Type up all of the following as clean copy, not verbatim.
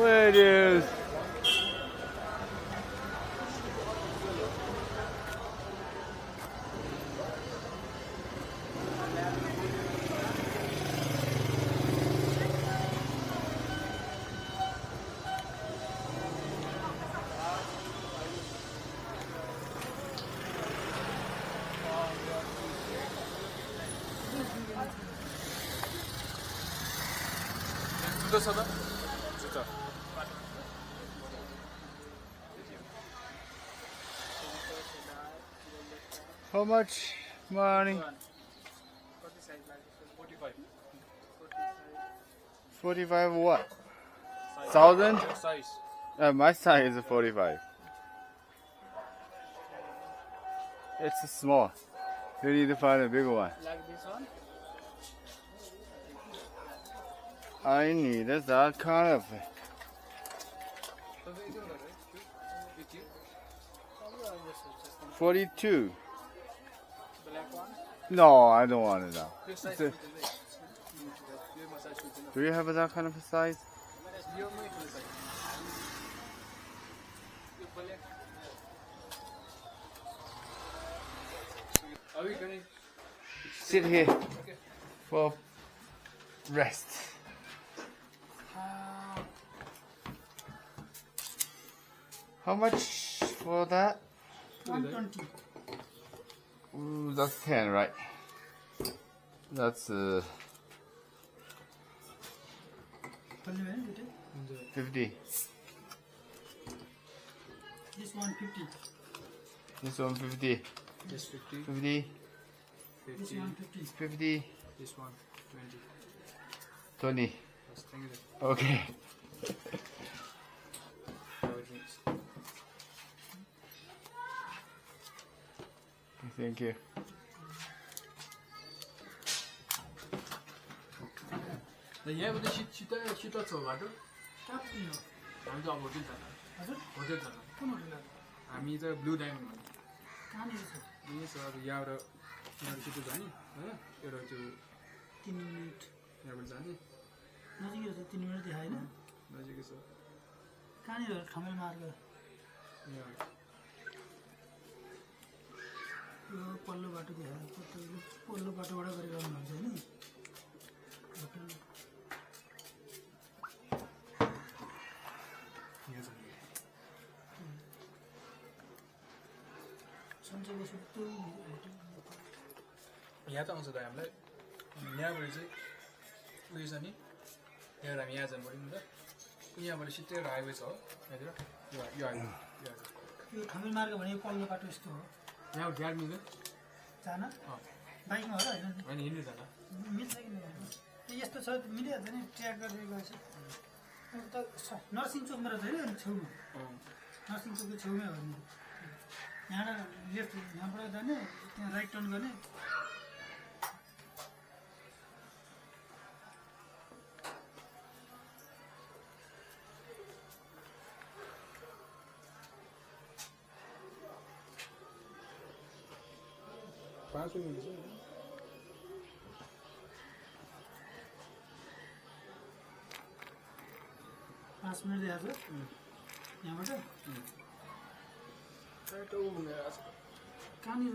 Where it is. How much money? 45 what? 1,000? Size. My size is 45. It's small. You need to find a bigger one. Like this one? I need that kind of. 42. Black one? No, I don't want it now. Big size. It's a- Do you have that kind of size? Are we going Sit here for rest. How much for that? 120. Ooh, that's 10, right? That's 50. This one 50. This one 50. This 50, 50. This 50, one 50. 50. this one 20. 20. Yes, thank you. Okay. Drinks. Thank you. यहाँबाट सिधा छ बाटो कहाँ पुग्ने हो? हामी त अब होटेल जानु हजुर? होटेल जानु कुन होटल हो? हामी त ब्लू डायमन्ड कहाँनिर छ? यही छ अब यहाँबाट सिधो जाने होइन एउटा त्यो 3 मिनट यहाँबाट जाने नजिकै छ, 3 मिनट देखाएन? नजिकै छ कहाँनिर हो ठमेल मार्ग? यहाँ यो पल्लो बाटो देखाएको तपाईँले पल्लो बाटोबाट गरेर आउनुहुन्छ होइन? होटल यहाँ छ सन्चै सुत्तु होटल यहाँ त आउँछ त हामीलाई यहाँबाट चाहिँ उयो छ नि यहाँबाट हामी यहाँ जानु पऱ्यो नि त यहाँबाट सिधै एउटा हाइवे छ हो यहाँतिर यो हाइवे यो ठमेल मार्ग भनेको पल्लो बाटो यस्तो हो यहाँबाट गाडी मिल्दैन जान बाइकमा हो र होइन होइन हिँड्नु जान मिल्छ कि मिल्दैन यस्तो छ मिलिहाल्छ नि ट्र्याक गरेर गएछ अब त नर्सिङ चोकमा रहेछ है अनि छेउमा नर्सिङ चोकको छेउमै हो नि यहाँबाट लेफ्ट यहाँबाट जाने त्यहाँ राइट टर्न गर्ने पाँच मिनट छ 5 मिनट देखाएको छ यहाँबाट कहाँनिर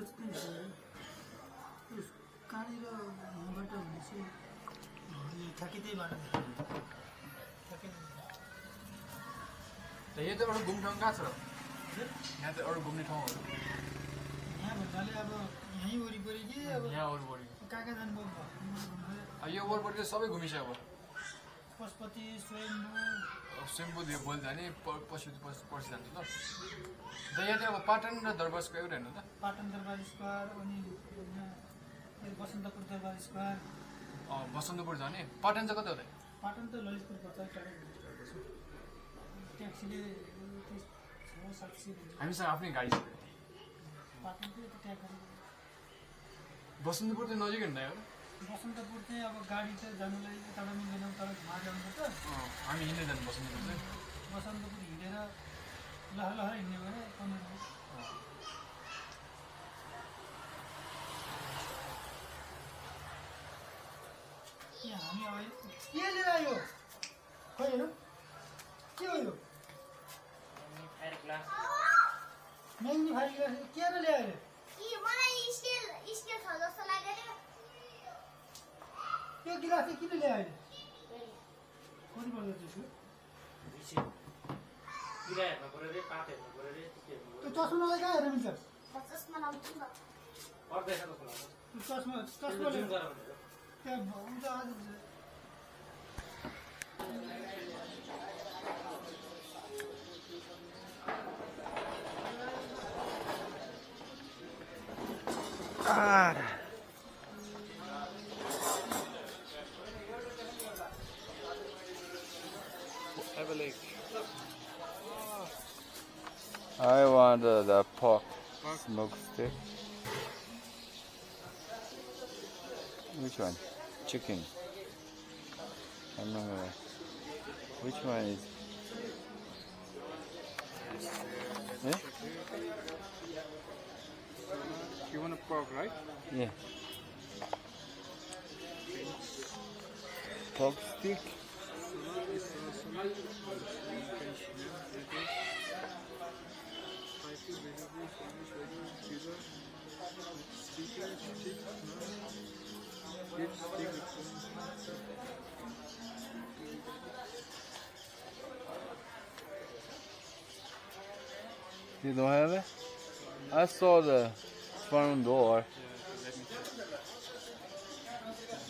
कहाँनिर यहाँबाट भनेपछि ठ्याक्कै त्यही बाटो ठ्याक्कै यहाँ त अरू घुम्ने ठाउँ कहाँ छ यहाँ त अरू घुम्ने ठाउँहरू यहाँ भन्नाले अब यहीँ वरिपरि कि अब यहाँ वरिपरि कहाँ कहाँ जानुभयो यो वरिपरि त सबै घुमिसक्यो पशुपति स्वयम्भू सेम्पू दियो बोल जाने पर्सि जान्छ ल यहाँ चाहिँ अब पाटन र दरबारको एउटा हेर्नु त पाटन दरबार स्क्वायर अनि बसन्तपुर दरबार स्क्वायर बसन्तपुर जाने पाटन चाहिँ कता हो त पाटन त ललितपुर पर्छ टाढो ट्याक्सीले 60-70 हामीसँग आफ्नै गाडी छ पाटन चाहिँ यता ट्याक गरेर बसन्तपुर चाहिँ नजिक हिँड्दा हो बसन्तपुर चाहिँ अब गाडी चाहिँ जानुलाई यताबाट मिल्दैन तर घुमा जानुपर्छ हामी हिँड्दै जानु बसन्तपुर चाहिँ बसन्तपुर हिँडेर लहर हिँड्ने भने 15 मिनट यहाँ हामी अब के लिएर आयो खै हेर के हो यो म्याग्निफायर ग्लास के र ल्यायो अरे त्यो गिलास चाहिँ किन ल्यायो अहिले कति पर्छ त्यसको त्यो चस्मालाई कहाँ हेर्नु मिल्छ चस्मा त्यहाँ हुन्छ आज Have a leg. I want the pork smoke stick. Which one? Chicken. I'm not gonna. Which one is? Yeah? You want a pork, right? Yeah. Pork stick. You don't have it? I saw the front door. Let me check.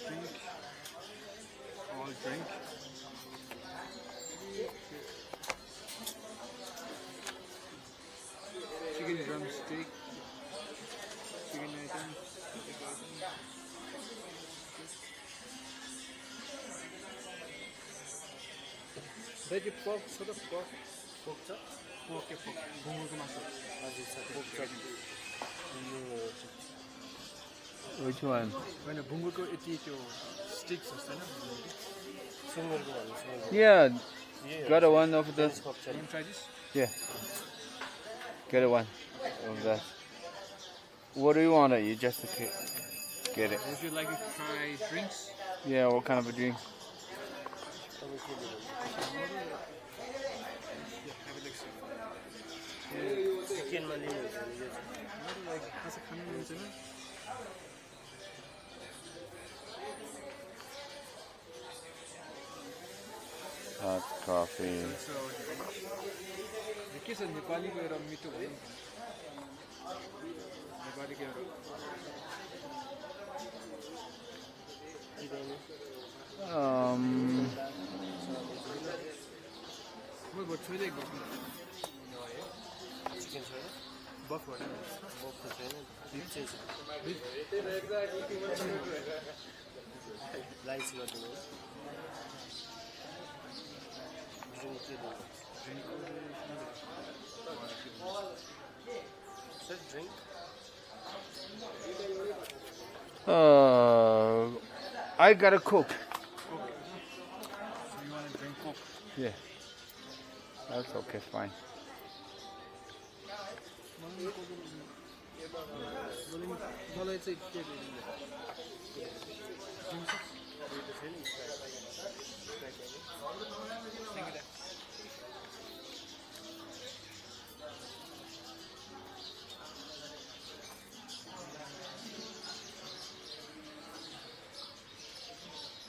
Drink. All drink. Chicken drumstick. Chicken item. Veggie pork, sort of pork. Pork chop? Pork, pork. Bungo maso. Pork chop. Which one? होइन भुङ्गुरको यति त्यो sticks जस्तो होइन Yeah. Got a one of the. You want to try this? Yeah. Get a one of that. What do you want to eat? Just to get it. Would you like to try drinks? Yeah. What kind of a drink? Have a look. Like खासा खानु हुन्छ नि Hot coffee. के छ नेपालीको एउटा मिठो भयो नेपालीको एउटा म भोट छोइदै गर्छु चिकन छ बफ भएन बफ छैन बिफ चाहिँ छ राइस गरिदिनु drink. I got a Coke. So you want to drink Coke? Yeah. That's okay, fine. मलाई चाहिँ के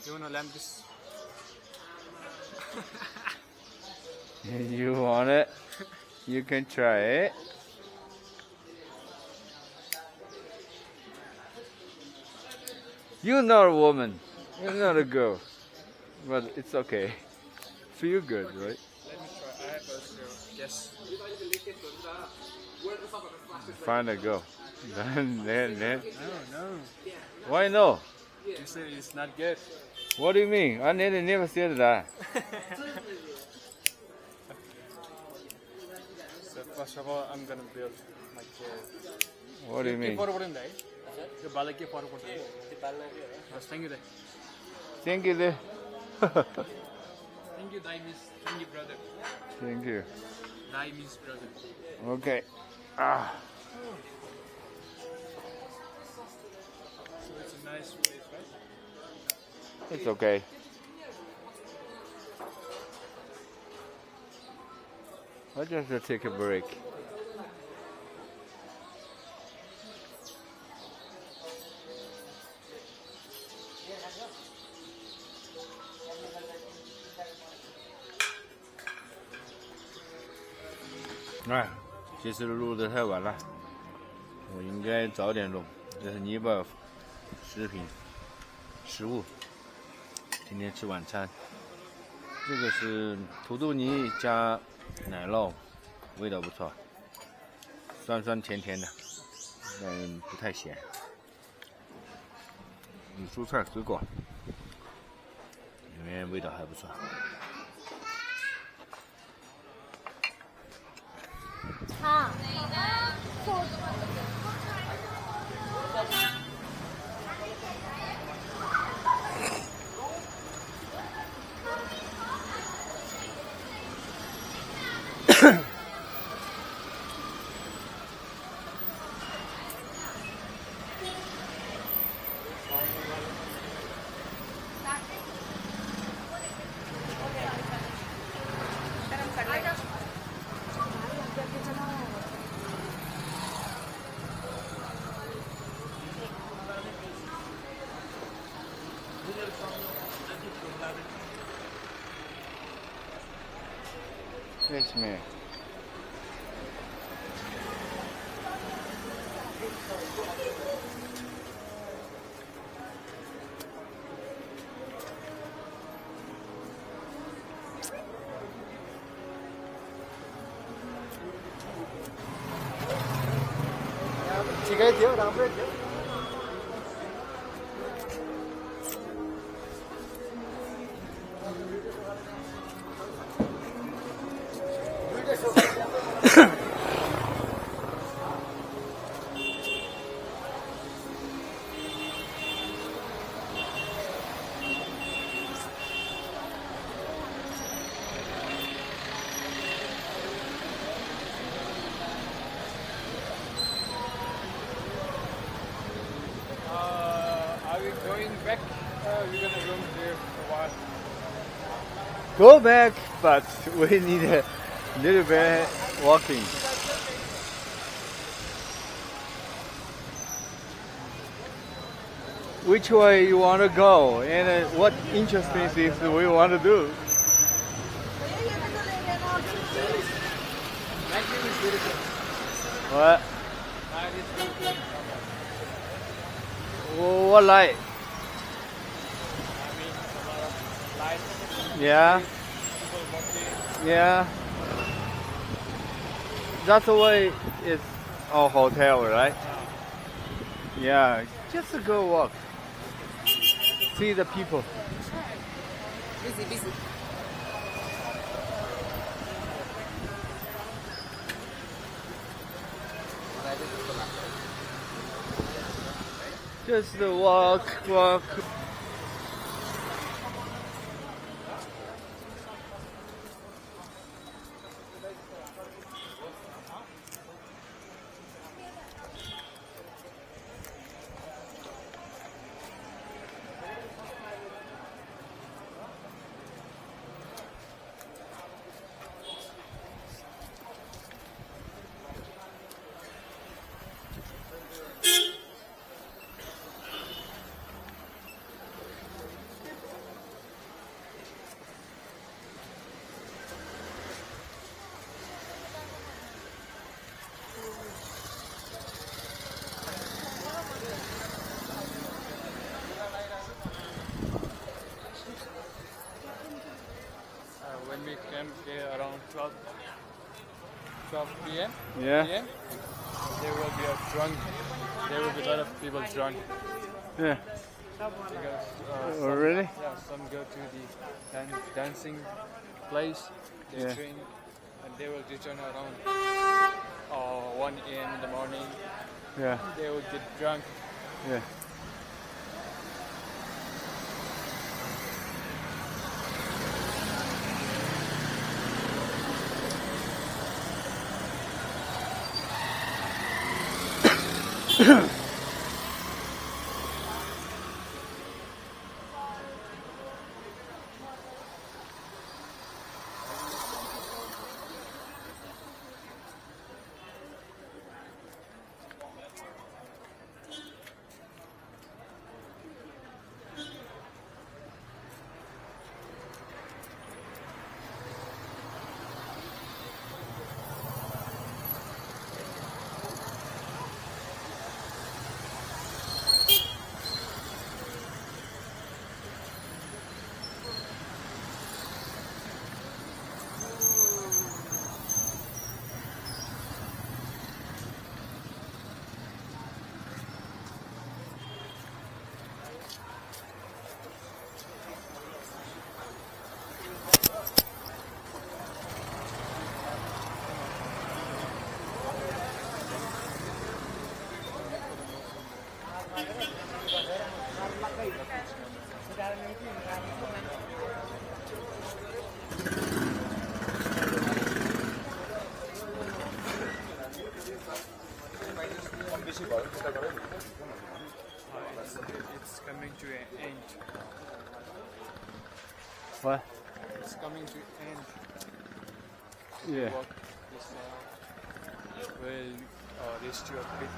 You want to lamp this? You want it? You can try it. You're not a woman. You're not a girl. But it's okay. Feel good, right? Let me try. I have a guess. Find a girl. Then. No. Why no? You say it's not good. What do you mean? I never said that. So first of all, I'm gonna build like. What do you mean? Thank you, Thank you, there. Thank you, Dai means thank you, brother. Thank you. Dai means brother. Okay. Ah. So it's a nice place, right? It's okay. I just take a break.哎，其实录的太晚了，我应该早点录。这是尼泊尔食物，今天吃晚餐。这个是土豆泥加奶酪，味道不错，酸酸甜甜的，但不太咸。蔬菜水果，里面味道还不错。好。Yes, ma'am. Chỉ cái thiếu đâu biết thiếu. Are we going back? We're gonna roam here for a while. Go back, but we need a little bit walking. Which way you want to go and what interesting things we want to do? What? What light? Yeah. Yeah. That's the way it's our hotel, right? Yeah. Just go walk. See the people. Busy. Just walk. When we came here around 12 p.m. Yeah. PM, there will be there will be a lot of people drunk. Yeah. Because, Oh, really? yeah, some go to the dancing place, they Yeah. drink, and they will return around 1 a.m. in the morning. Yeah. They will get drunk. Yeah. It's coming to an end. What? It's coming to end. Yeah. Work this will rest you a bit.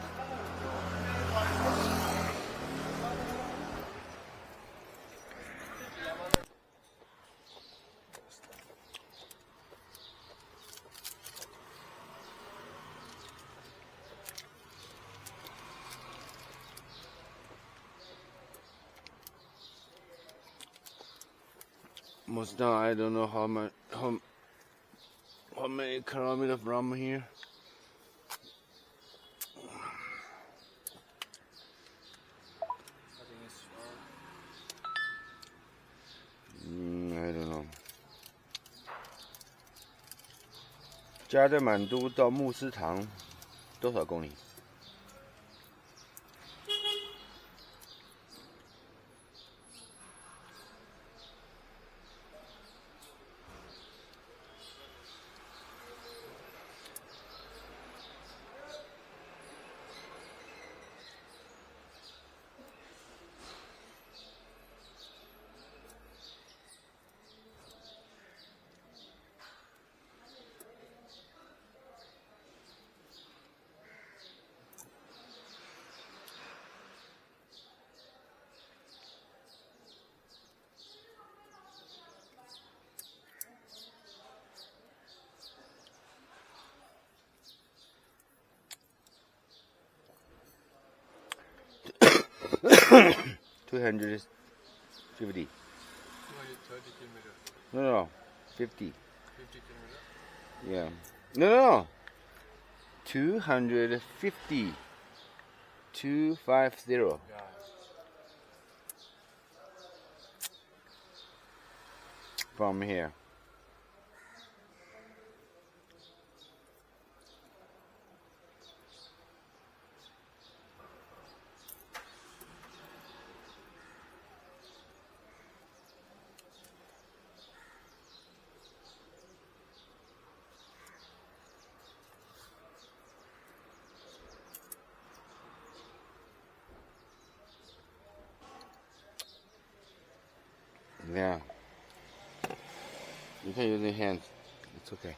Almost done. I don't know how many kilometers from here. I think it's I don't know. 加德满都到慕斯堂多少公里？250. 230 kilometers. No, 50. 50 kilometers. Yeah. No. 250. 250. Yeah. From here. Yeah. You can use your hands. It's okay.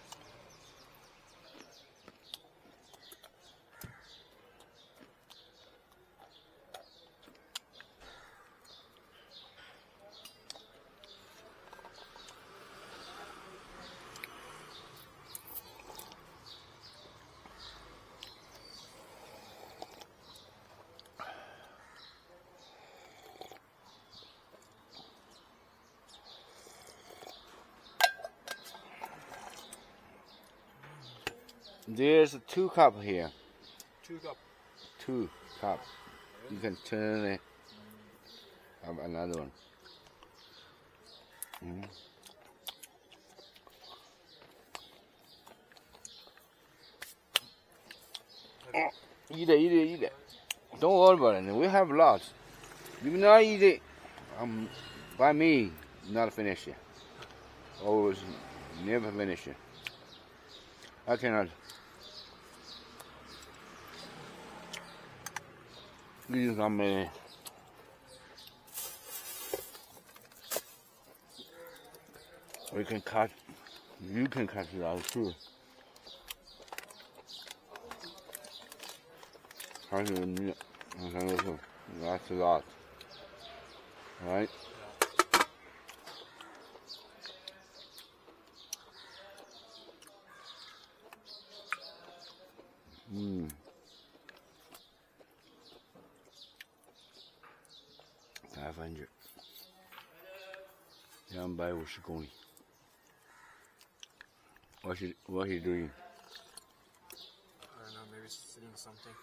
There's 2 cup here. 2 cup. 2 cup. You can turn it. Have another one. Eat it. Don't worry about it. We have lots. You not eat it. By me, not finish it. Always never finish it. I cannot. These are many. We can cut. You can cut it out too. That's a lot. Right? Mm. 250公里。What he doing? I don't know, maybe selling something.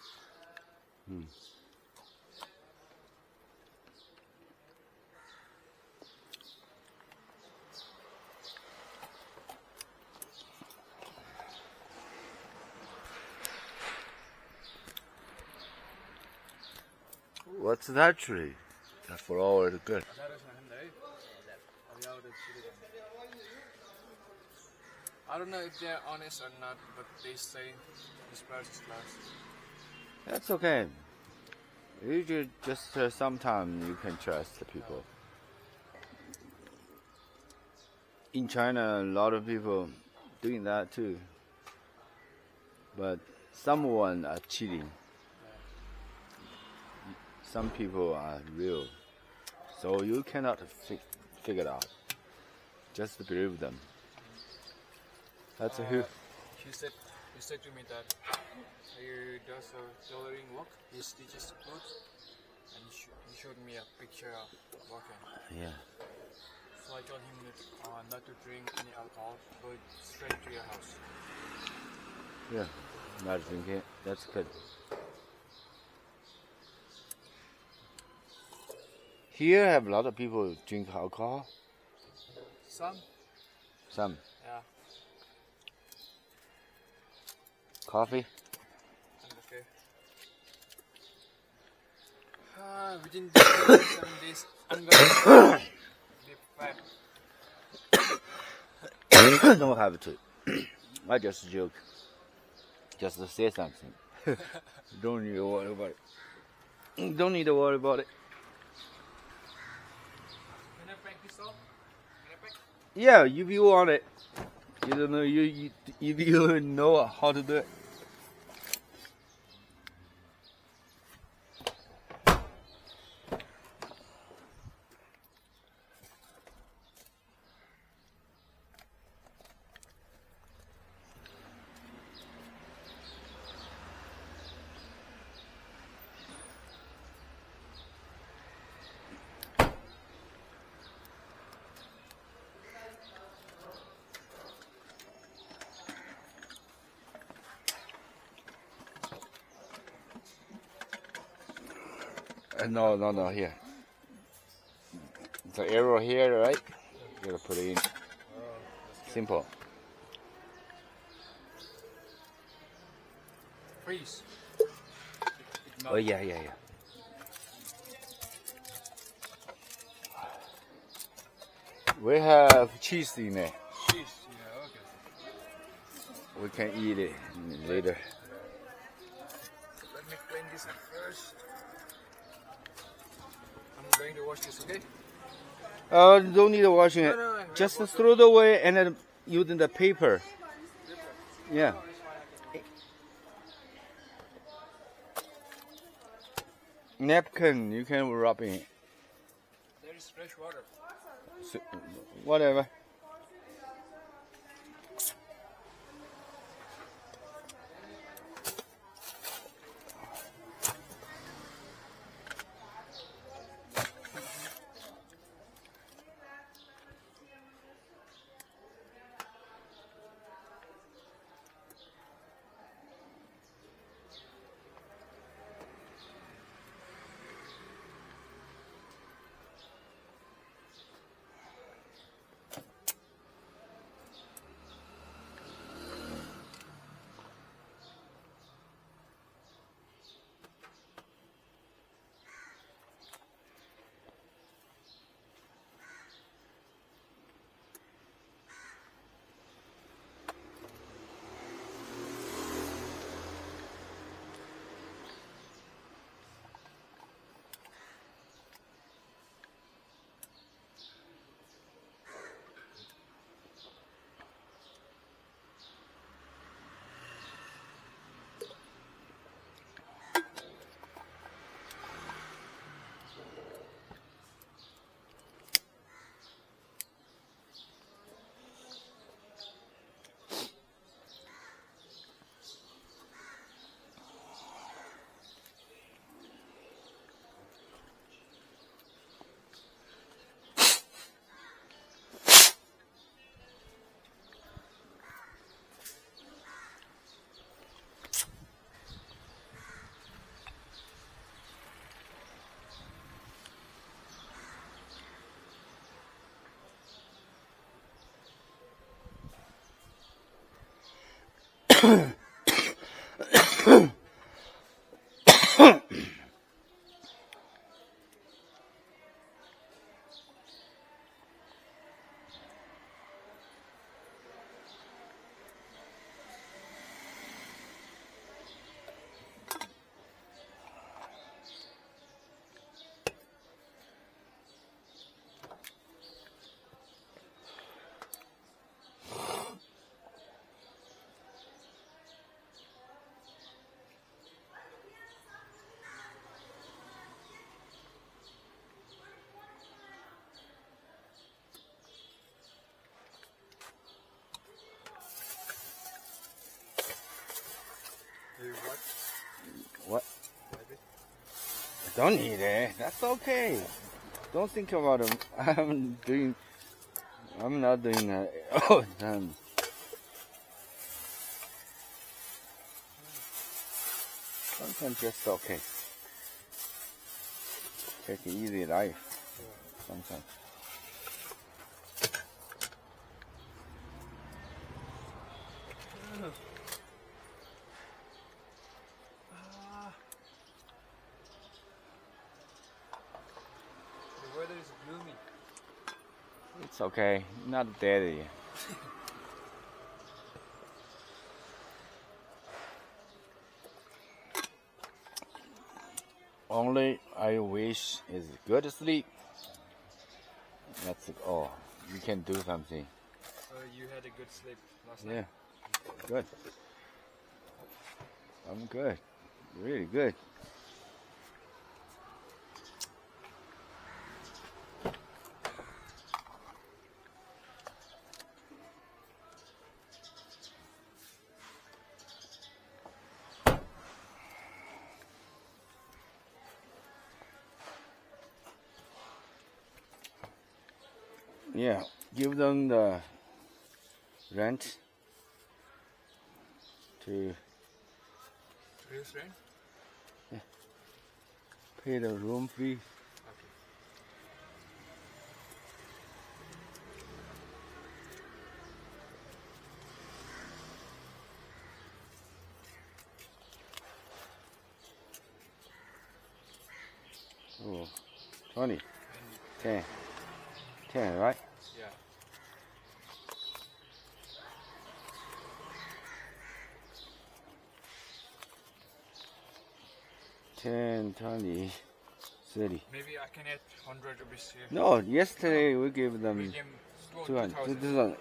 What's that tree? That flower is good. I don't know if they're honest or not, but they say this bird is class. That's okay. You just sometimes you can trust the people. In China, a lot of people doing that too. But someone are cheating. Some people are real. So you cannot figure it out. Just believe them. That's a who. He said to me that he does a tailoring work. He stitches clothes, and he showed me a picture of working. Yeah. So I told him that, not to drink any alcohol, go straight to your house. Yeah. Not drinking. That's good. Here have a lot of people drink alcohol. Some? Some. Yeah. Coffee. Okay. Within the 7 days, I'm gonna be fat. Don't have to. I just joke. Just to say something. Don't need to worry about it. Don't need to worry about it. Can I practice all? Can I practice? Yeah, if you want it. You don't know if you know how to do it. No, here. The arrow here, right? You gotta put it in. Simple. Freeze. Oh, yeah. We have cheese in there. Cheese. Yeah, okay. We can eat it later. Let me clean this up first. I'm going to wash this, okay? Don't need washing it. No, Just throw it away and then using the paper. Yeah. Napkin, you can rub in it. There is fresh water. So, whatever. Don't need it. That's okay. Don't think about it. I'm not doing that. Oh, damn. Sometimes just okay. Take an easy life. Sometimes. The weather is gloomy. It's okay. Not dead yet. Only I wish is good sleep. That's all. You can do something. You had a good sleep last Yeah. night. Good. I'm good. Really good. Yeah, give them the rent to Reduce rent? pay the room fee. Okay. Oh, 20, 10, 10, right? Yeah. Ten, 20, 30. Maybe I can add 100 rupees here. No, yesterday we gave them Medium 200. 2000. 2000.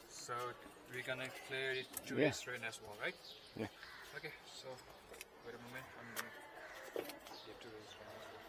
So we're gonna clear it to Yeah. this rent as well, right? Yeah. Okay, so wait a moment. I'm gonna get to this one as well.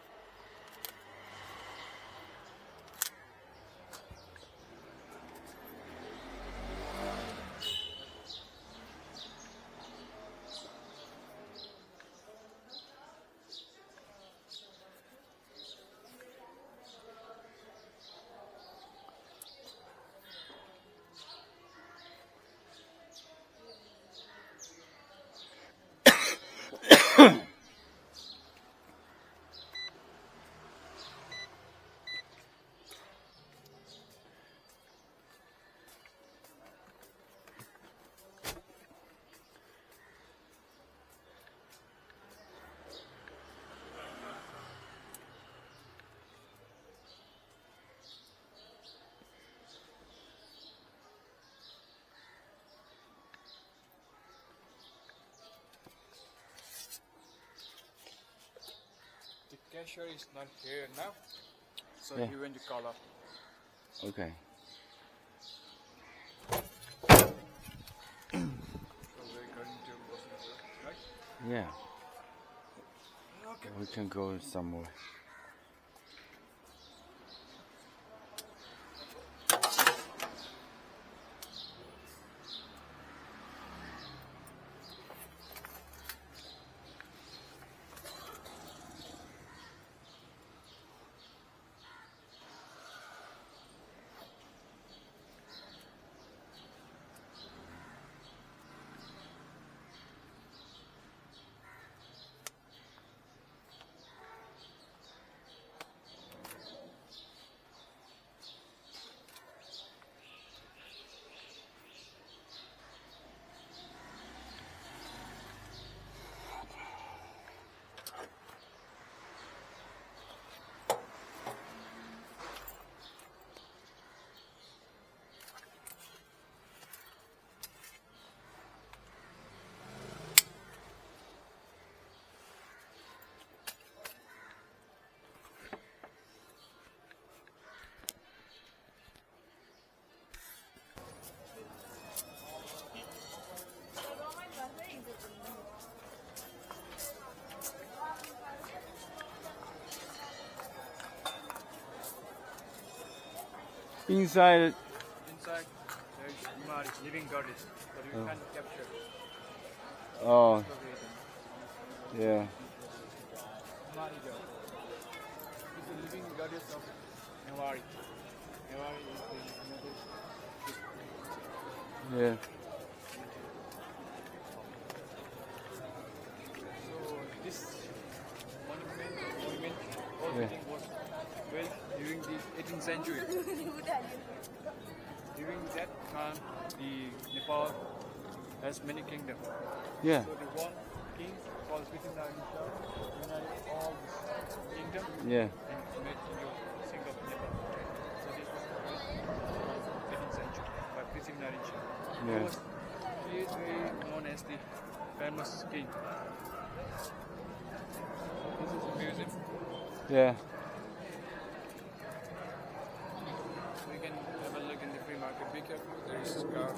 The cashier is not here now, so Yeah. he went to call up. Okay. So we're going to Bosnia, right? Yeah, Okay. we can go somewhere. Inside, Inside, there's Imari's living goddess, but we can't capture it. oh, Okay, then. Yeah. Marijo. It's a living goddess of Newari. Newari is the Yeah. So this monument all Yeah. thing was built during the 18th century. During that time, the Nepal has many kingdoms. Yeah. So the one king called Prithviraj united all the kingdom Yeah. and made into a single Nepal. So this was built around 18th century by Prithviraj. Yeah. He is very known as the famous king. This is a museum. Yeah. We can have a look in the free market. Be careful, there is a scar.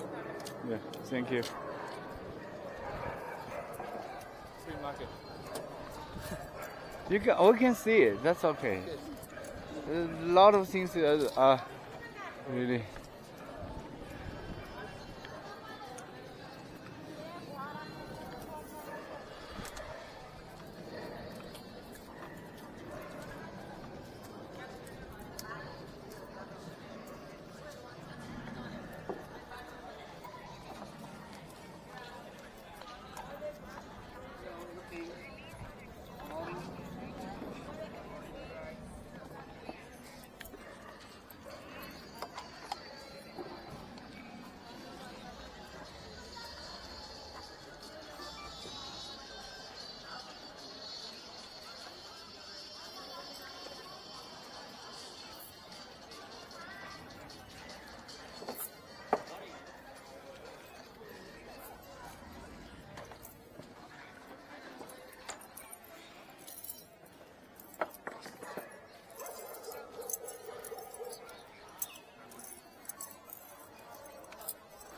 Yeah. Thank you. Free market. We can see it. That's okay. A lot of things are really.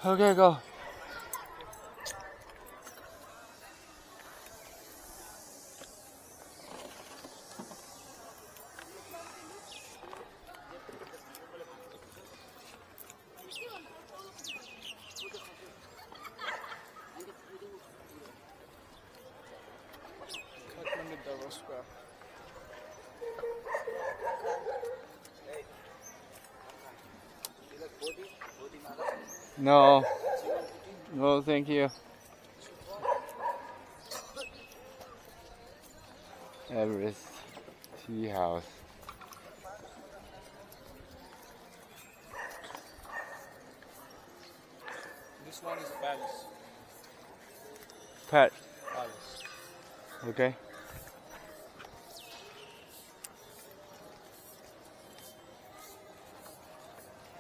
Okay, go. No. No, thank you. Everest Tea House. This one is a palace. Pet. Palace. Okay.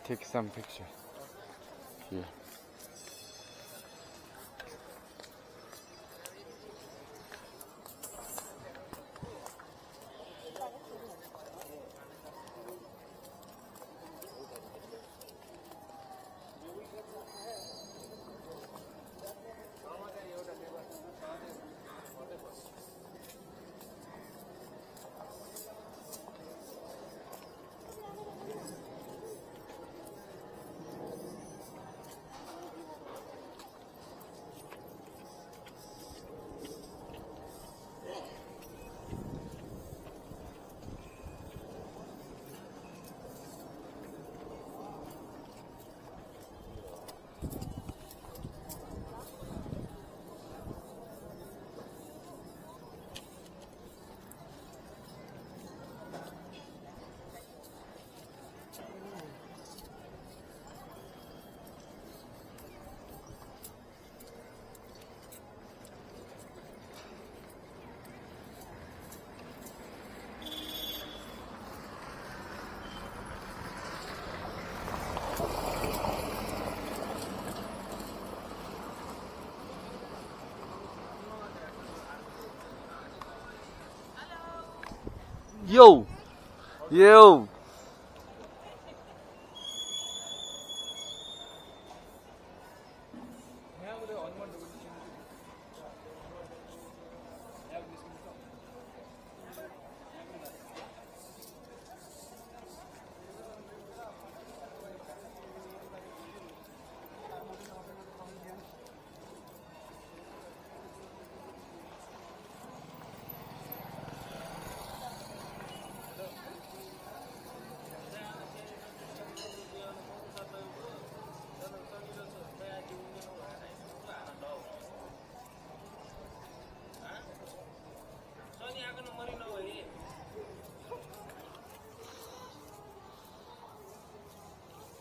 Take some picture. Here. Yo! Yo!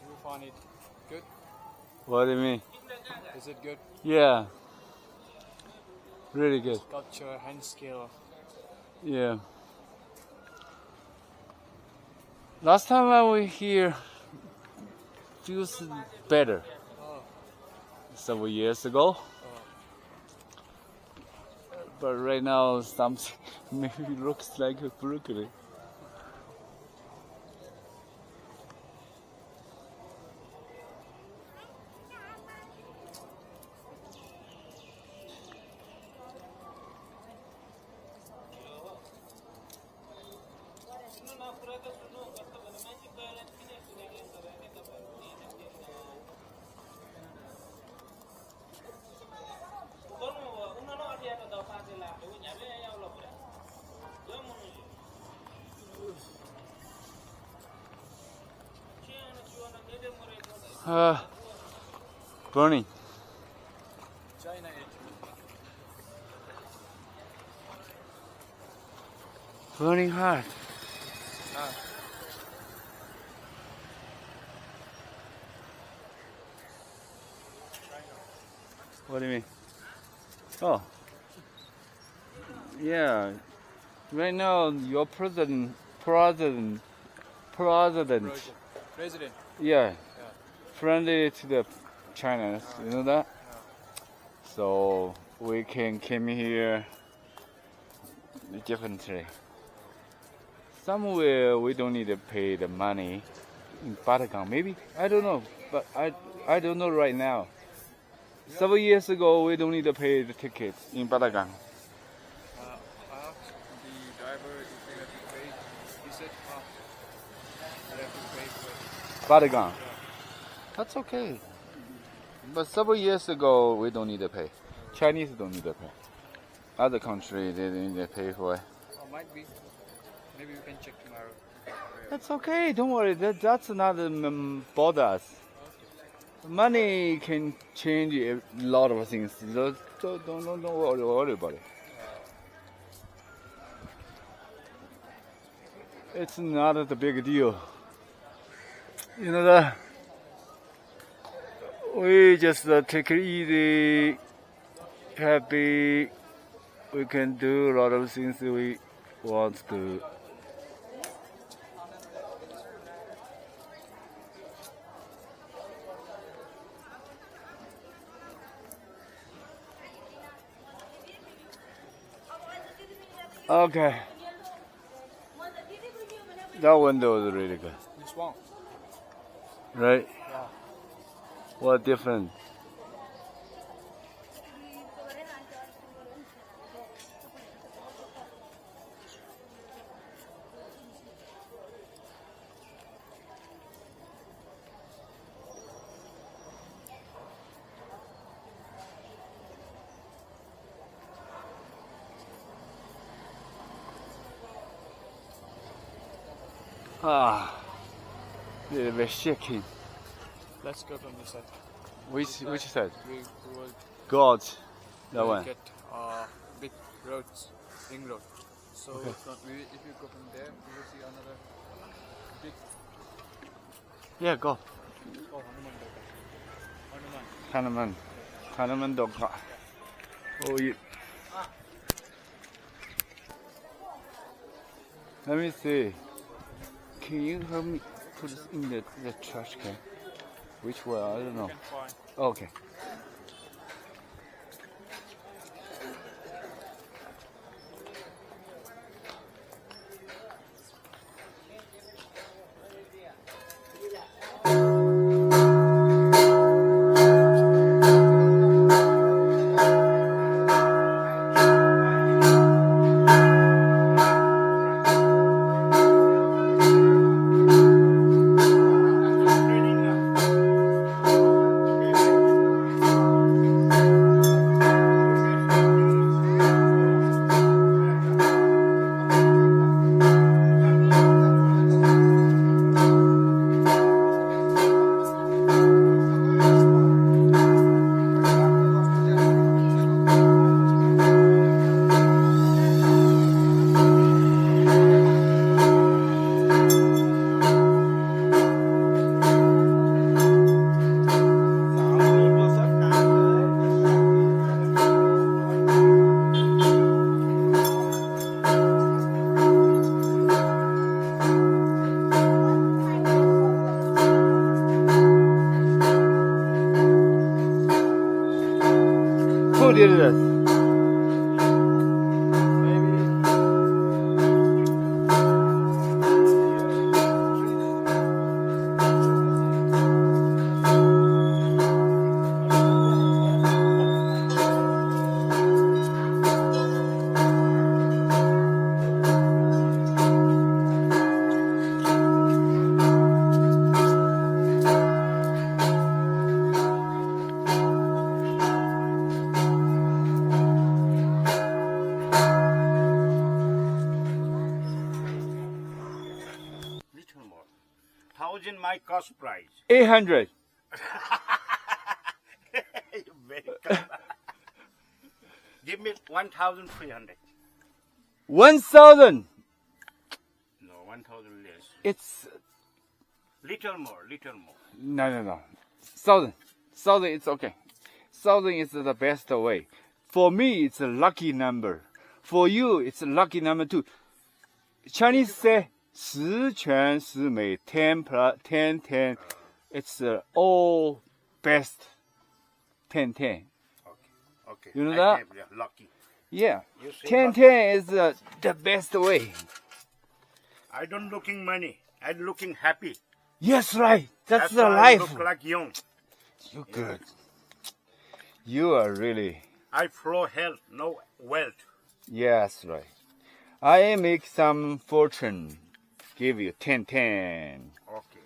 You find it good? What do you mean? Is it good? Yeah. Really good. Got your hand skill. Yeah. Last time I was here, feels better. Oh. Several years ago. But right now, something maybe looks like a Brooklyn. Burning. China edge. Burning hard. Ah. What do you mean? Oh. Yeah. Right now, your president. President. Yeah. Friendly to the China. You know that? So we can come here differently. Somewhere we don't need to pay the money in Batagang. Maybe I don't know, but I don't know right now. Several years ago, we don't need to pay the tickets in Batagang. I asked the driver if they have to pay. He said, they have to pay for it. Batagang. That's okay. But several years ago, we don't need to pay. Chinese don't need to pay. Other country, they need to pay for it. Might be. Maybe we can check tomorrow. That's okay. Don't worry. That's not bother us. Money can change a lot of things. Don't worry about it. It's not a big deal. You know that. We just take it easy, happy. We can do a lot of things we want to. Okay. That window is really good. This one. Right? Yeah. What different? Little bit shaking. Let's go from this side. Which side? We will God. That one. get big roads, ring road. So Okay. if you go from there, you will see another big. Yeah, go. Oh, Hanuman. Hanuman dog. Oh, yeah. Let me see. Can you help me put this in the trash can? Which one? I don't know. You can find. Okay. 1,000 my cost price. 800. Very clever. Give me 1,300. 1,000. No, 1,000 less. It's Little more, little more. no. 1,000. 1,000 it's okay. 1,000 is the best way. For me, it's a lucky number. For you, it's a lucky number too. Chinese say 十全十美 10 plus 10 10. It's all best 10 10. Okay. You know I that? have, yeah, lucky. Yeah, You say 10 lucky. 10 is the best way. I don't looking money. I'm looking happy. Yes, right. That's the why I life. look like young. You good. You are really. I flow health, no wealth. Yes, right. I make some fortune. Give you 10 10. Okay.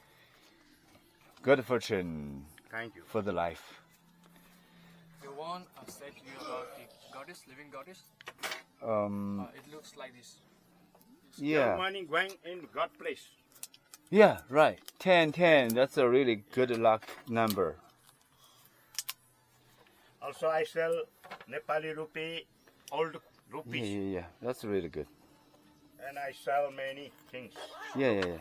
Good fortune Thank you. for the life. The one I said to you about the goddess, living goddess, it looks like this. Your Yeah. money going in God place. Yeah, right. 10 10. That's a really good luck number. Also, I sell Nepali rupee, old rupees, Yeah. That's really good. and I sell many things. Yeah.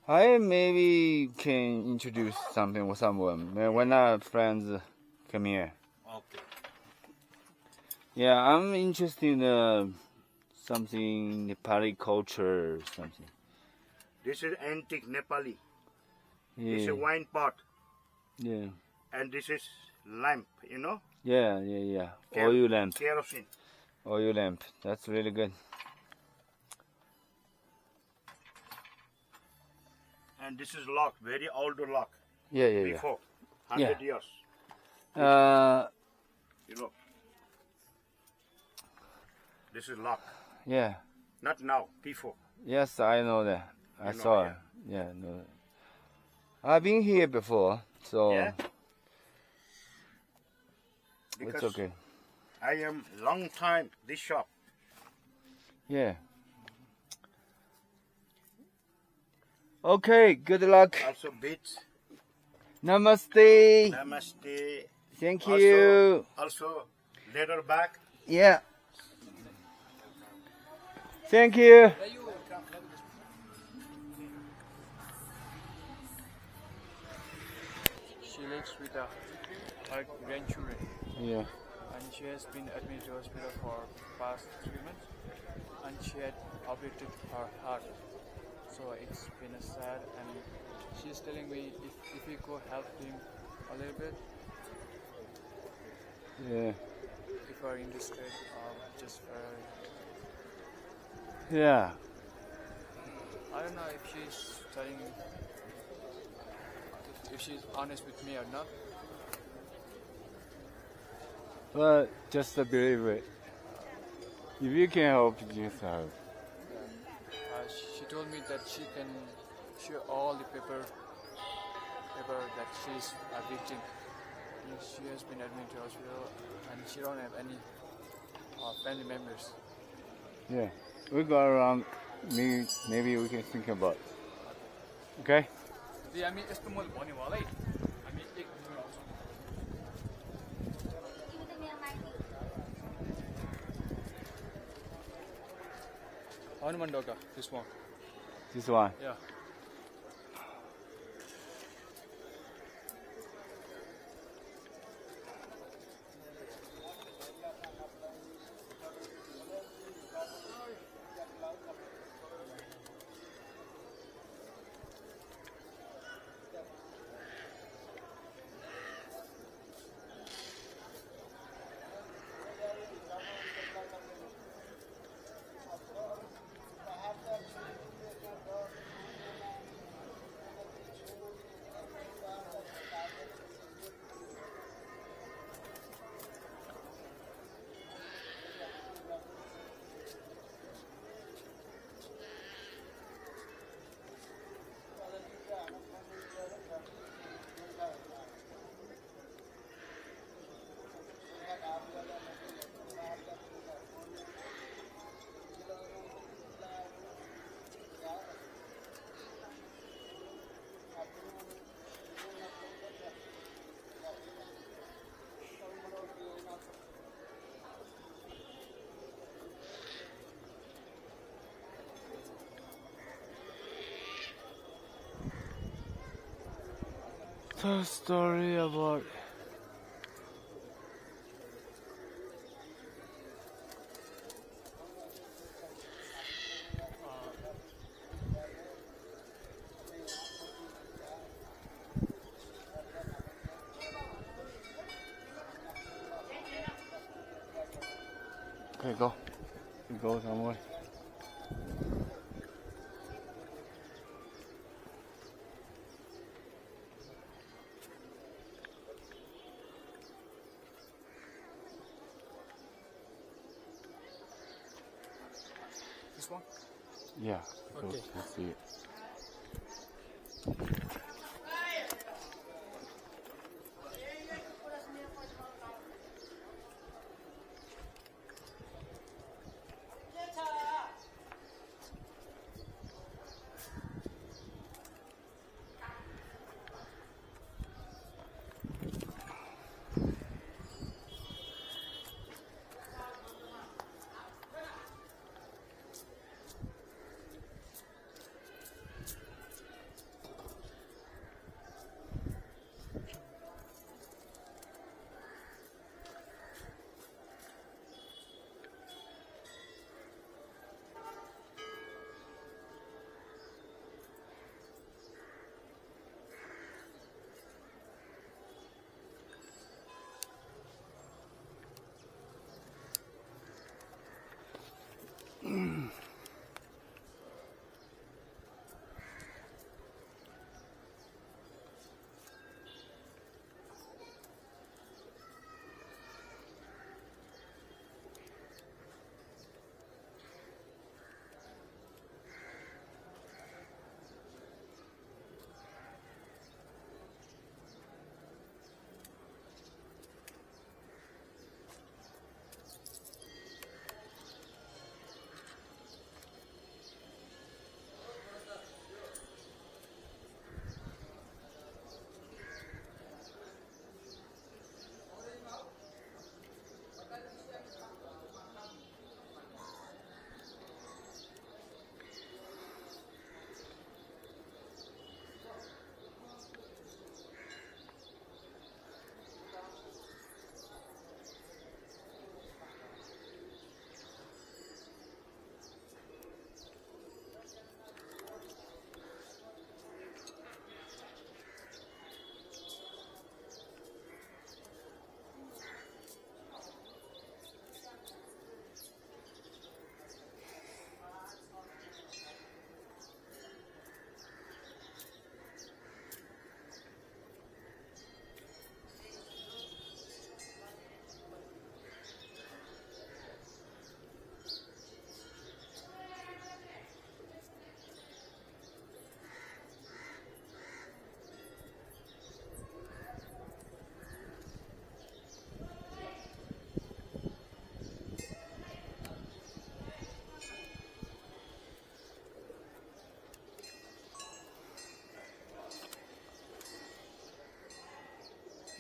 I maybe can introduce something with someone when our friends come here. Okay. Yeah, I'm interested in something Nepali culture or something. This is antique Nepali. This is Yeah, wine pot, yeah, and this is lamp. You know, yeah. Oil lamp, kerosene. oil lamp. That's really good. And this is lock, very old lock. Yeah. Before 100 Yeah. years. You know. This is lock. Yeah. Not now. Before. Yes, I know that. I You know, saw yeah. it. Yeah, know that. I've been here before, so Yeah. it's Because okay. I am long time this shop. Yeah. Okay, good luck. Also beats. Namaste. Namaste. Thank Also- you. Also leather back. Yeah. Thank you. She lives with her grandchildren, Yeah. and she has been admitted to hospital for past 3 months, and she had operated her heart. So it's been a sad, and she's telling me if we could help him a little bit, Yeah. if we're interested, just for, Yeah. I don't know if she's telling, if she's honest with me or not. But just believe it. If you can help, just help. She told me that she can show all the paper that she's a victim. And she has been admitted to hospital, and she don't have any family members. Yeah. We go around. Maybe we can think about. Okay. हामी यस्तो मैले भन्यो होला है हामी एक दिनमा आउँछौँ Hanuman Doga, this one. This one. Yeah. Tell story about. Okay, go. You go somewhere. This one? Yeah. Go Okay. to see it.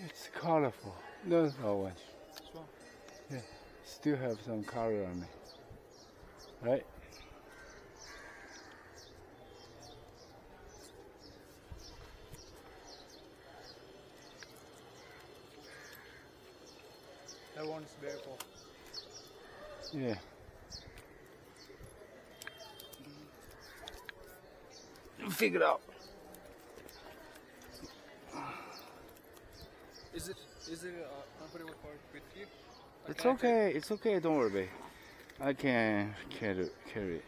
It's colorful. That's our one. This one? Yeah. Still have some color on it. Right? That one's beautiful. Yeah. Figure it out. Is it comfortable with you? Or It's can I take- okay. It's okay. Don't worry, babe. I can carry it.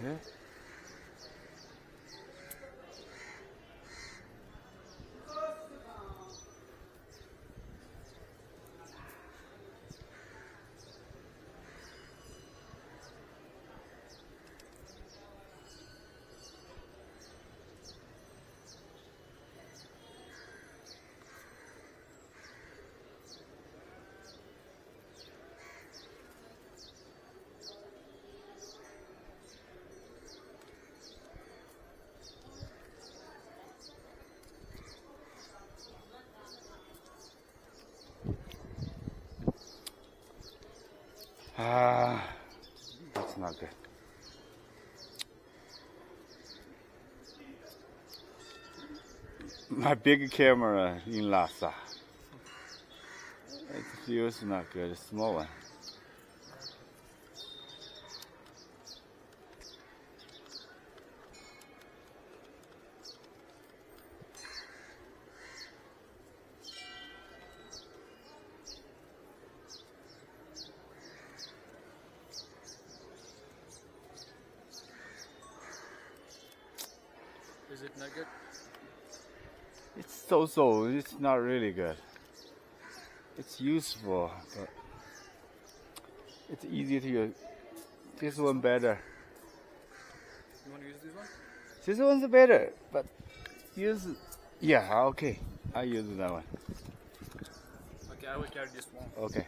Yeah. Ah, that's not good. My big camera in Lhasa. It feels not good. A small one. Is it not good? It's so. It's not really good. It's useful, but it's easy to use. This one better. You want to use this one? This one's better, but use. Yeah, okay. I use that one. Okay, I will carry this one. Okay.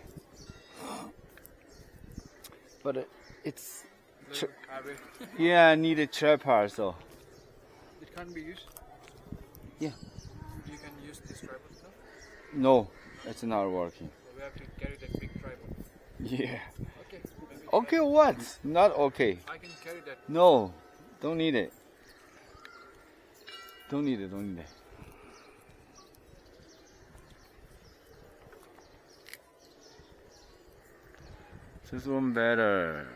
But it's Little heavy. yeah, I need a tripod, so It can't be used. yeah. You can use this tripod now. No, it's not working. So we have to carry that big tripod. Yeah. Okay. Maybe Okay, what? Not okay. I can carry that. No, don't need it. Don't need it. This one better.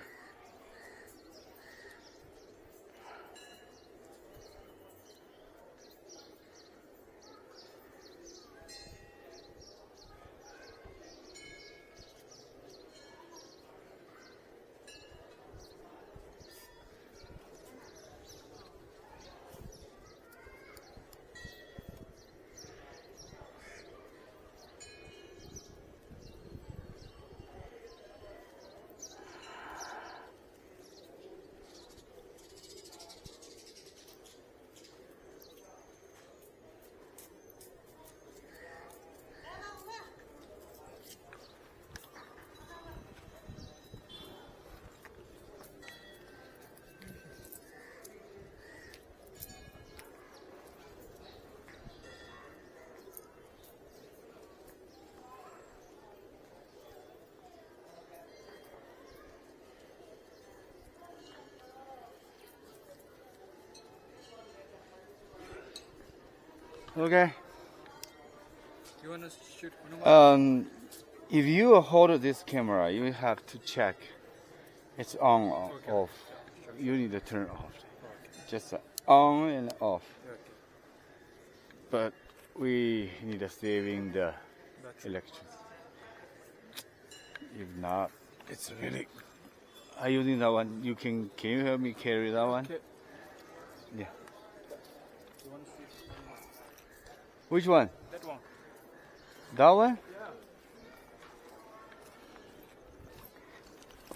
Okay. You want to shoot Hanuman? If you hold this camera, you have to check it's on or Okay. off. Sure. You need to turn off. Okay. Just on and off. Okay. But we need to saving the Battery. electricity. If not, it's really. Are you using that one? Can you help me carry that one? Okay. Yeah. You want to shoot Hanuman? Which one? That one. That one?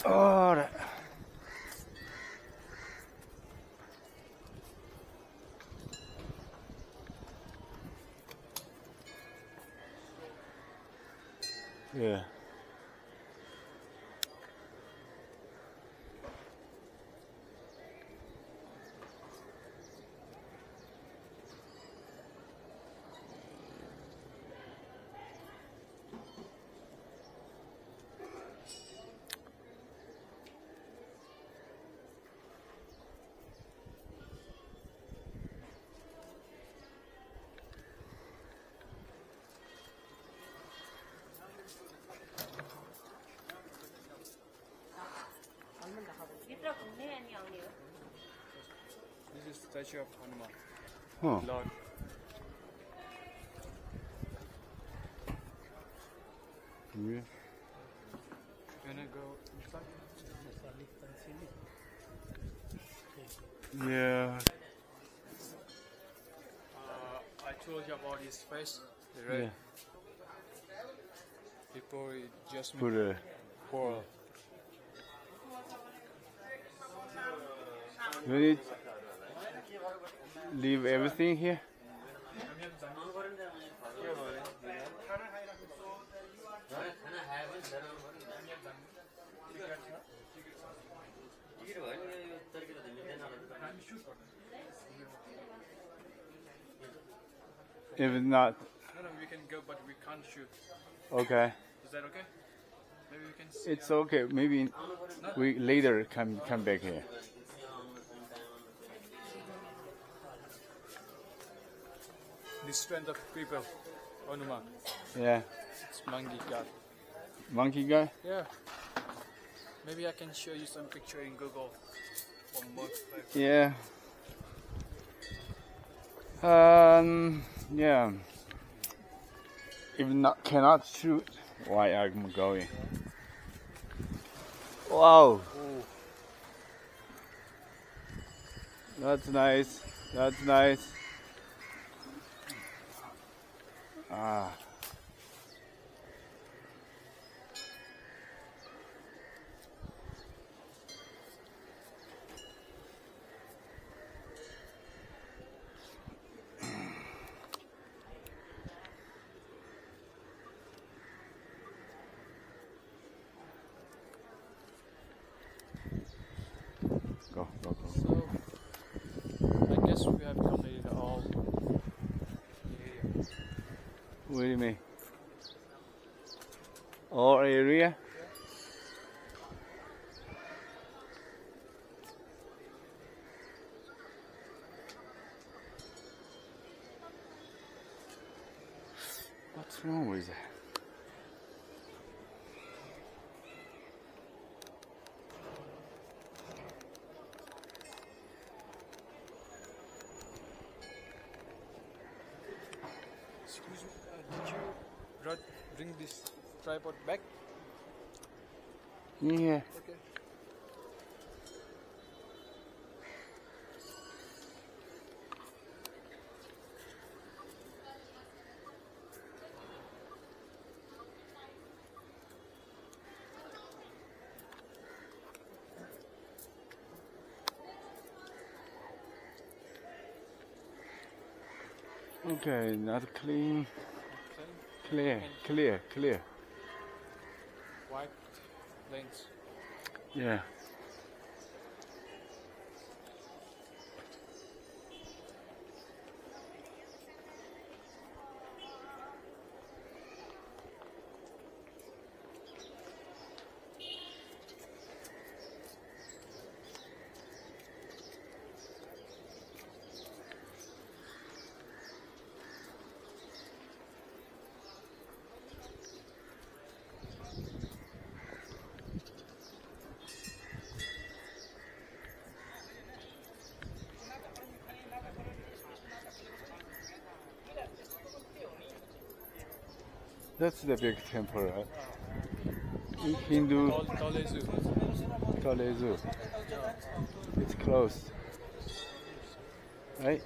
Yeah. Oh. Yeah. This is statue of Hanuman. Huh. Lord. Yeah. Can I go inside? Yeah. I told you about his face, the red. Yeah. Before it just Put a. coral. You need leave everything here. If it's not No, we can go, but we can't shoot. okay. Is that okay? Maybe we can see. It's okay. Maybe we later come back here. The strength of people. Hanuman. Yeah. It's monkey god. Monkey guy? Yeah. Maybe I can show you some picture in Google. For more. Yeah. Yeah. If not cannot shoot, why I'm going? Wow. That's nice. That's nice. Ah. Go. So, I guess we have completed all the area. What do you mean? All area? What's wrong with that? Excuse me, did you bring this tripod back? Yeah. Okay. Okay, not clean. Okay. Clear. White lanes. Yeah. That's the big temple, right? Hindu Tolezu. Tolezu. It's closed. Right?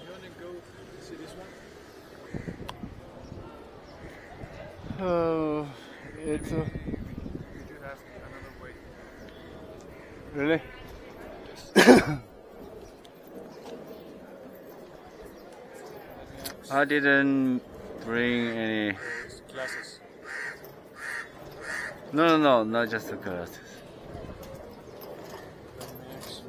You wanna go see this one? Oh, it's We do have another way. really? I didn't bring any. Glasses. No, not just the glasses. Maps.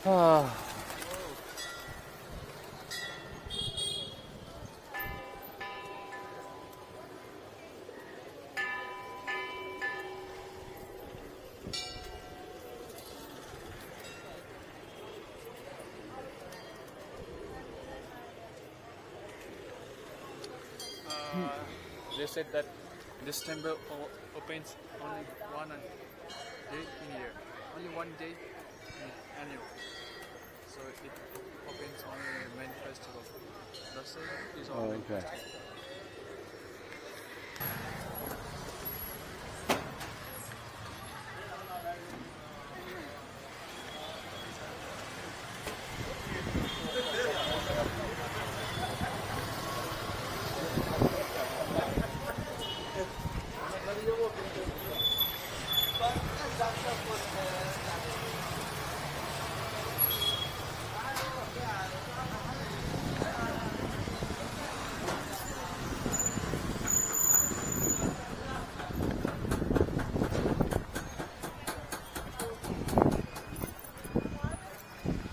啊。They said that this temple opens only one day in a year, only one day in annual. So it opens on the main festival. Dasai is on main Okay. festival.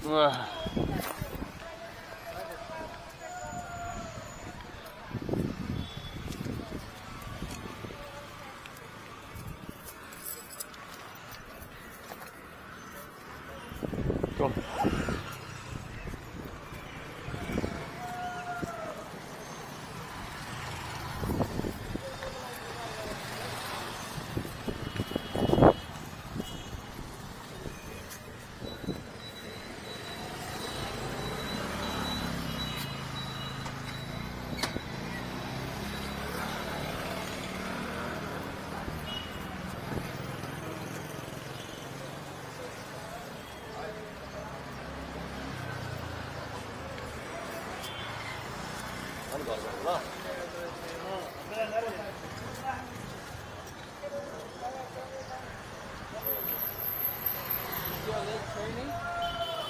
와. 또.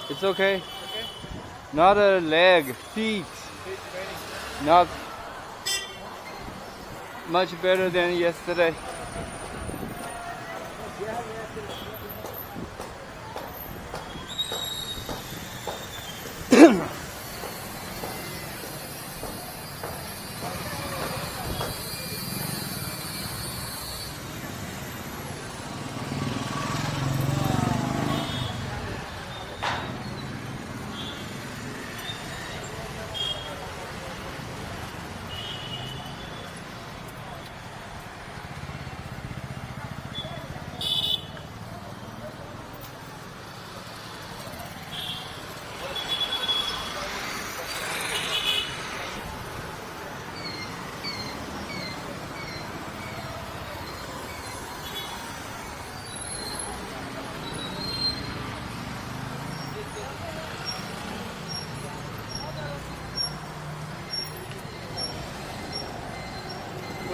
It's okay. Not a leg, feet. Not much better than yesterday.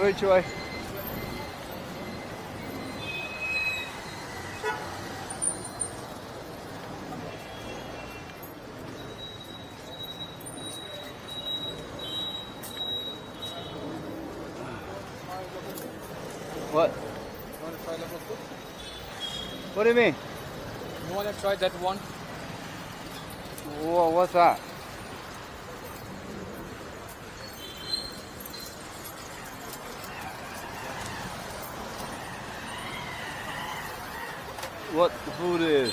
Which way? What? You want to try local food? What do you mean? You want to try that one? What's that? What food is?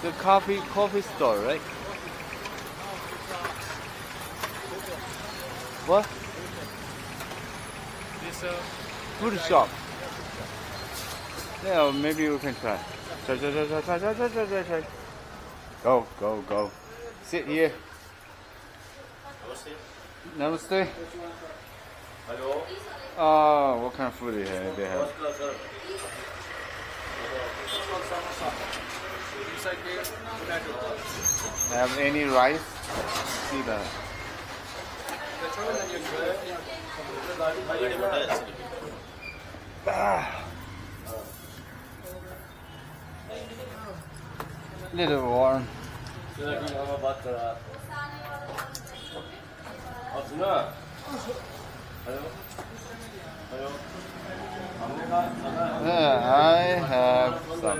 The coffee store, right? What? This Food shop. Yeah, maybe we can try. Try. Go. Sit here. Namaste. Hello. What kind of food they have? inside here, potato. Have any rice? See that. Little warm. I have some.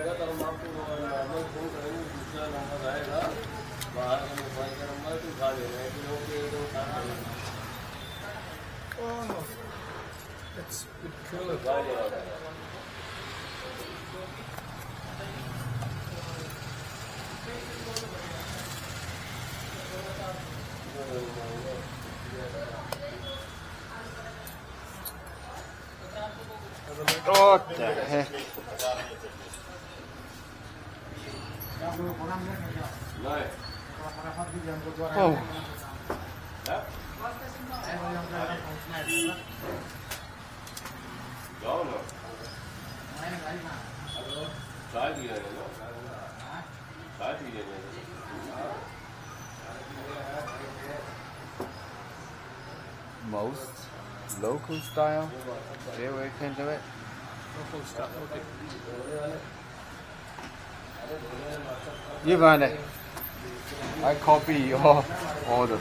Oh, it's cool. What the heck? Oh. Most local style. There we can do it. Local stuff. Okay. You find it. I copy your order.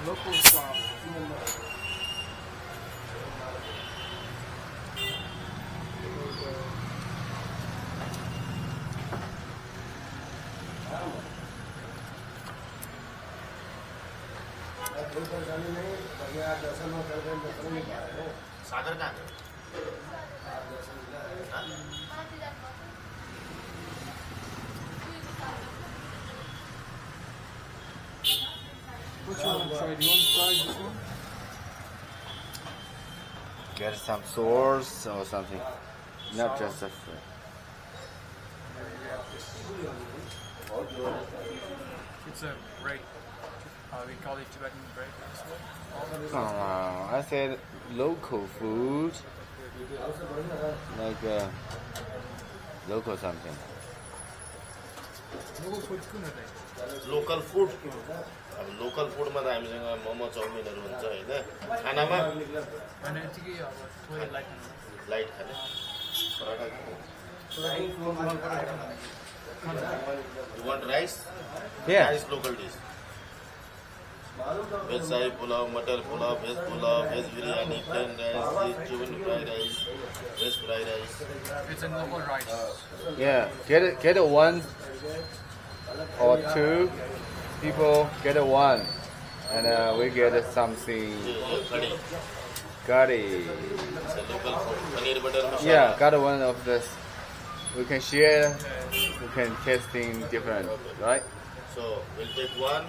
Local stuff. सागर कहाँ गए? Which one? Try the one fried this one? Get some sauce or something. Not just a fry. It's a bread. We call it Tibetan bread. I said local food. Like local something. Local food कुन हो त? Local food अब local फुडमा त हामीसँग मोमो चाउमिनहरू हुन्छ होइन खानामा अनि यतिकै अब थोरै लाइट लाइट खाने paratha You want rice? Yeah. Rice local dish. Veg shahi pulao, matar pulao, veg biryani, plain rice, chicken fried rice, veg fried rice. It's a local rice. Yeah. Get a one or two people. Get a one, and we get something Curry. curry. It's a local food. Paneer butter masala. Yeah, got one of this. We can share. We can tasting different, right? So we'll take one.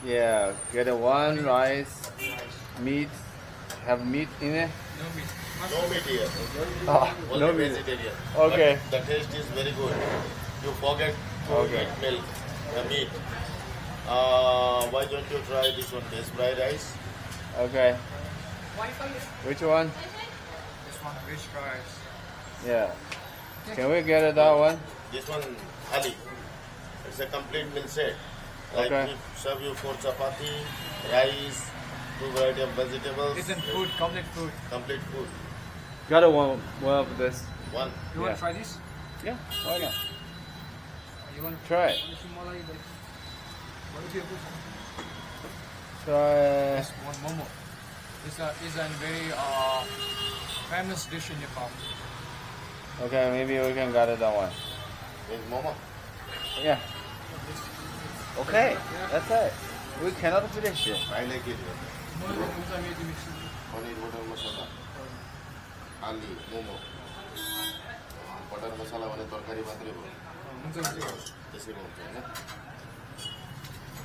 Yeah, get a one rice, meat. Have meat in it? No meat. No meat here. Oh, Only no meat. vegetarian. Okay. But the taste is very good. You forget to Okay. eat milk, the meat. Why don't you try this one, veg fried rice? Okay. Which one? This one fish rice. Yeah. Can we get that one? This one, thali. It's a complete meal set. Like Okay. we serve you for chapati, rice, two variety of vegetables. It's in food, complete food. Complete food. Got a one of this. One. You Yeah. want to try this? Yeah, why not? You want to Try it. Try. This one momo. It's a very famous dish in Nepal. Okay, maybe we can get that one. With momo. Yeah. Okay, that's it. We cannot finish it. I like it. Paneer butter masala. Ali, momo. Butter masala भने तरकारी मात्रै हो त्यसरी हुन्छ हैन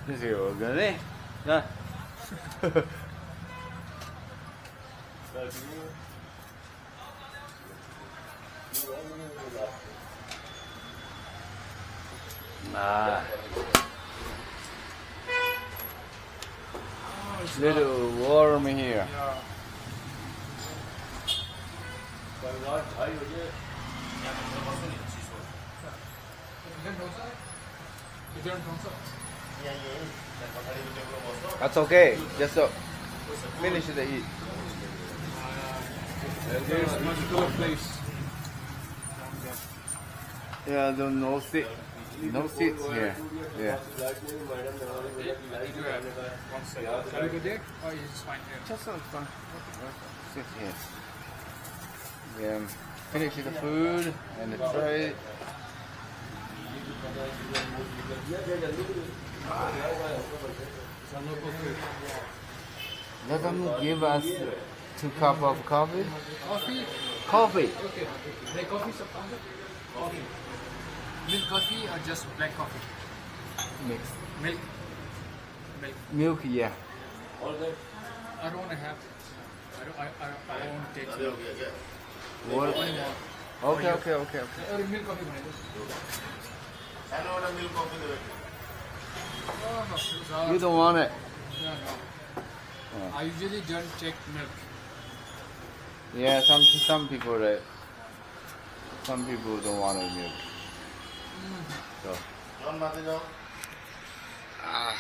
This is good, eh? Yeah. Ah. It's a little warm here. Yeah. That's okay. Just finish the eat. There's a much cooler place. Yeah, no seats here. Yeah. You do have one second. Shall we go there? Oh, it's fine here. Just fun. Sit here. Yeah. Finish the food and the tray. Let them give us 2 cups of coffee. Coffee? Coffee. Okay. Black coffee, some coffee. Milk coffee or just black coffee? Mix. Milk. Milk. Milk, yeah. I don't want to have. I don't want to take milk. What? Only more. Okay. Milk coffee बनाइए. And order milk coffee देवे. Oh, no. You don't want it? No. I usually don't take milk. Yeah, some people don't want milk. So. John माते जाओ. Ah.